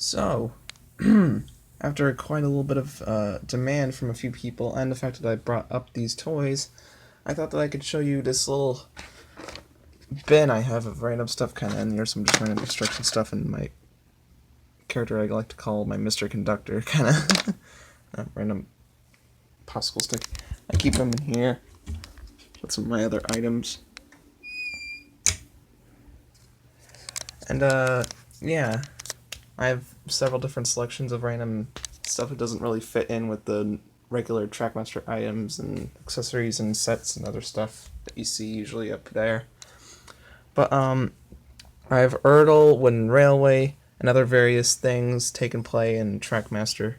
So, after quite a little bit of demand from a few people, and the fact that I brought up these toys, I thought that I could show you this little bin I have of random stuff, kind of, and here's some just random construction stuff, and my character I like to call my Mr. Conductor, kind of, random popsicle stick. I keep them in here with some of my other items. And, yeah. I have several different selections of random stuff that doesn't really fit in with the regular Trackmaster items and accessories and sets and other stuff that you see usually up there. But I have Ertl, Wooden Railway, and other various things taken play in Trackmaster.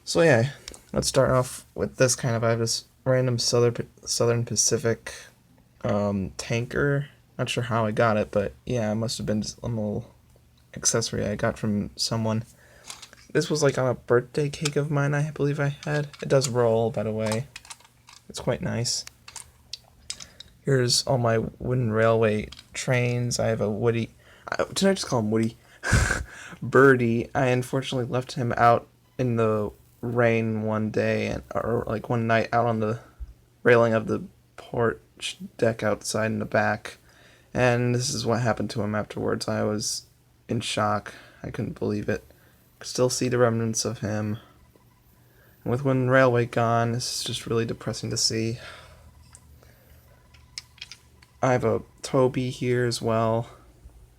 So yeah, let's start off with this kind of. I have this random Southern Pacific tanker. Not sure how I got it, but yeah, it must have been just a little accessory I got from someone. This was like on a birthday cake of mine, I believe I had. It does roll, by the way. It's quite nice. Here's all my wooden railway trains. I have a Woody. Did I just call him Woody? Birdie. I unfortunately left him out in the rain one day, or like one night out on the railing of the porch deck outside in the back. And this is what happened to him afterwards. I was in shock. I couldn't believe it. Could still see the remnants of him. And with Wooden Railway gone, this is just really depressing to see. I have a Toby here as well.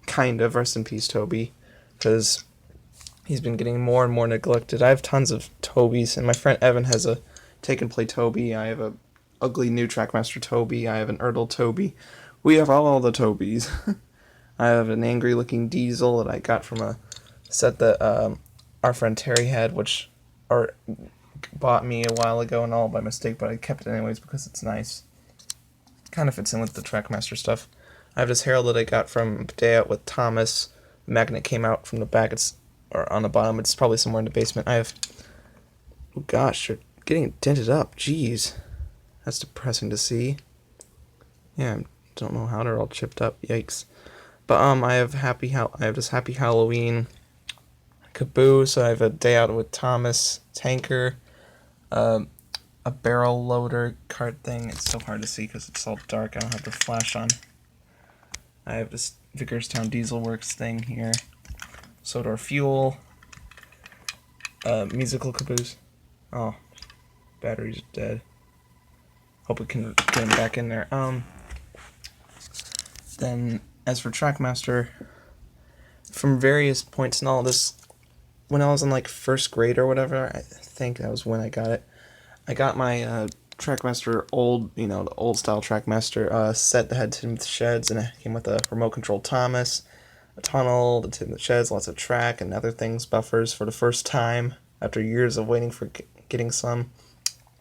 Kind of. Rest in peace, Toby. Because he's been getting more and more neglected. I have tons of Tobys, and my friend Evan has a Take and Play Toby. I have a ugly new Trackmaster Toby. I have an Ertl Toby. We have all the Tobys. I have an angry-looking Diesel that I got from a set that our friend Terry had, which bought me a while ago and all by mistake, but I kept it anyways because it's nice. Kind of fits in with the Trackmaster stuff. I have this Herald that I got from Day Out with Thomas. The magnet came out from the back, or on the bottom. It's probably somewhere in the basement. I have... Oh gosh, you're getting dented up. Jeez. That's depressing to see. Yeah, I don't know how they're all chipped up. Yikes. But I have this Happy Halloween caboose. I have a Day Out with Thomas tanker, a barrel loader cart thing. It's so hard to see because it's all dark. I don't have the flash on. I have this Vickerstown Diesel Works thing here. Sodor Fuel, musical caboose. Oh, battery's dead. Hope we can get him back in there. Then, as for Trackmaster, from various points in all this, when I was in like first grade or whatever, I think that was when I got it. I got my Trackmaster the old style Trackmaster set that had tinted sheds, and it came with a remote control Thomas, a tunnel, the tinted sheds, lots of track and other things, buffers for the first time after years of waiting for getting some,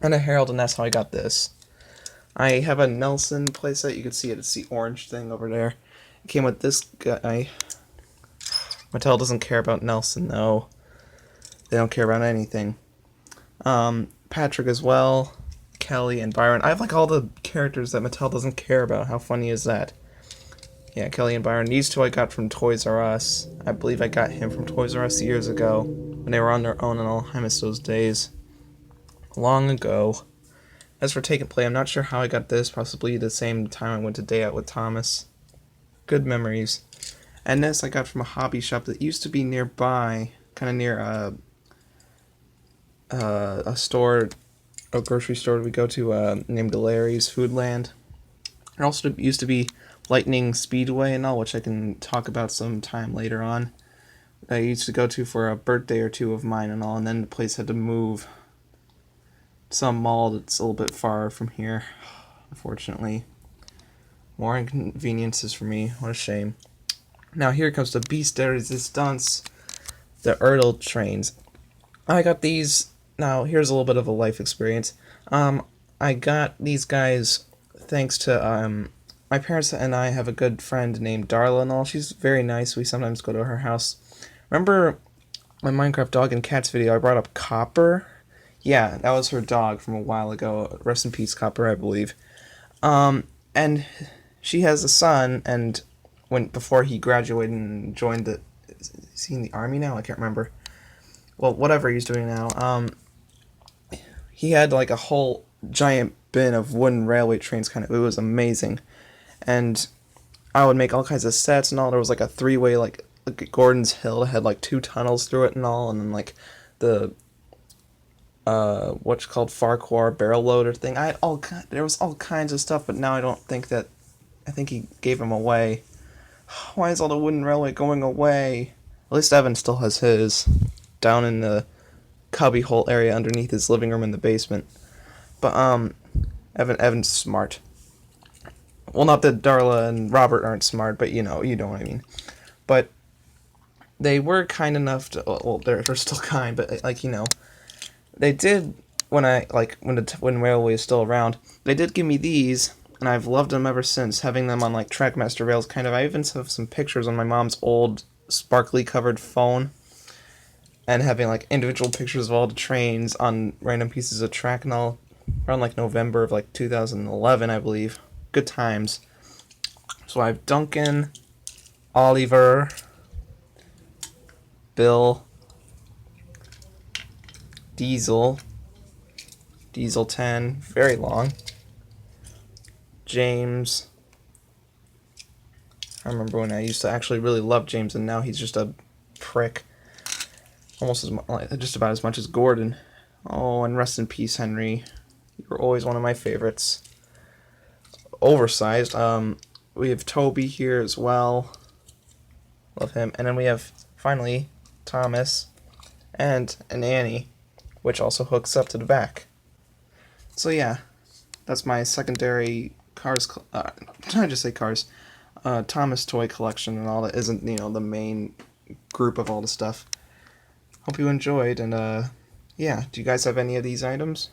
and a Herald, and that's how I got this. I have a Nelson playset. You can see it. It's the orange thing over there. It came with this guy. Mattel doesn't care about Nelson, though. They don't care about anything. Patrick as well. Kelly and Byron. I have like all the characters that Mattel doesn't care about. How funny is that? Yeah, Kelly and Byron. These two I got from Toys R Us. I believe I got him from Toys R Us years ago when they were on their own and all. I miss those days. Long ago. As for Take and Play, I'm not sure how I got this. Possibly the same time I went to Day Out with Thomas. Good memories. And this I got from a hobby shop that used to be nearby, kind of near a store, a grocery store we go to named Larry's Foodland. It also used to be Lightning Speedway and all, which I can talk about sometime later on. I used to go to for a birthday or two of mine and all, and then the place had to move. Some mall that's a little bit far from here, unfortunately. More inconveniences for me. What a shame. Now here comes the Beast de Resistance, the Ertl trains. I got these. Now here's a little bit of a life experience. I got these guys thanks to my parents and I have a good friend named Darla and all. She's very nice. We sometimes go to her house. Remember my Minecraft dog and cats video? I brought up Copper. Yeah, that was her dog from a while ago. Rest in peace, Copper, I believe. And she has a son, and before he graduated and joined the Is he in the army now? I can't remember. Well, whatever he's doing now. He had like a whole giant bin of wooden railway trains. It was amazing, and I would make all kinds of sets and all. There was like a three-way like Gordon's Hill that had like two tunnels through it and all, and then like the what's called Farquhar barrel loader thing. There was all kinds of stuff, but now I don't think that. I think he gave them away. Why is all the wooden railway going away? At least Evan still has his down in the cubbyhole area underneath his living room in the basement. But Evan's smart. Well, not that Darla and Robert aren't smart, but you know what I mean. But they were kind enough to. Well, they're still kind, but like they did when when Railway is still around. They did give me these, and I've loved them ever since. Having them on like Trackmaster rails, kind of. I even have some pictures on my mom's old sparkly covered phone, and having like individual pictures of all the trains on random pieces of track and all. Around like November of like 2011, I believe. Good times. So I have Duncan, Oliver, Bill, Diesel 10, very long, James. I remember when I used to actually really love James, and now he's just a prick. Almost just about as much as Gordon. Oh, and rest in peace, Henry. You were always one of my favorites. Oversized. We have Toby here as well. Love him. And then we have, finally, Thomas and an Annie, which also hooks up to the back. So yeah, that's my secondary cars, I just say cars, Thomas toy collection and all that isn't, the main group of all the stuff. Hope you enjoyed, and yeah, do you guys have any of these items?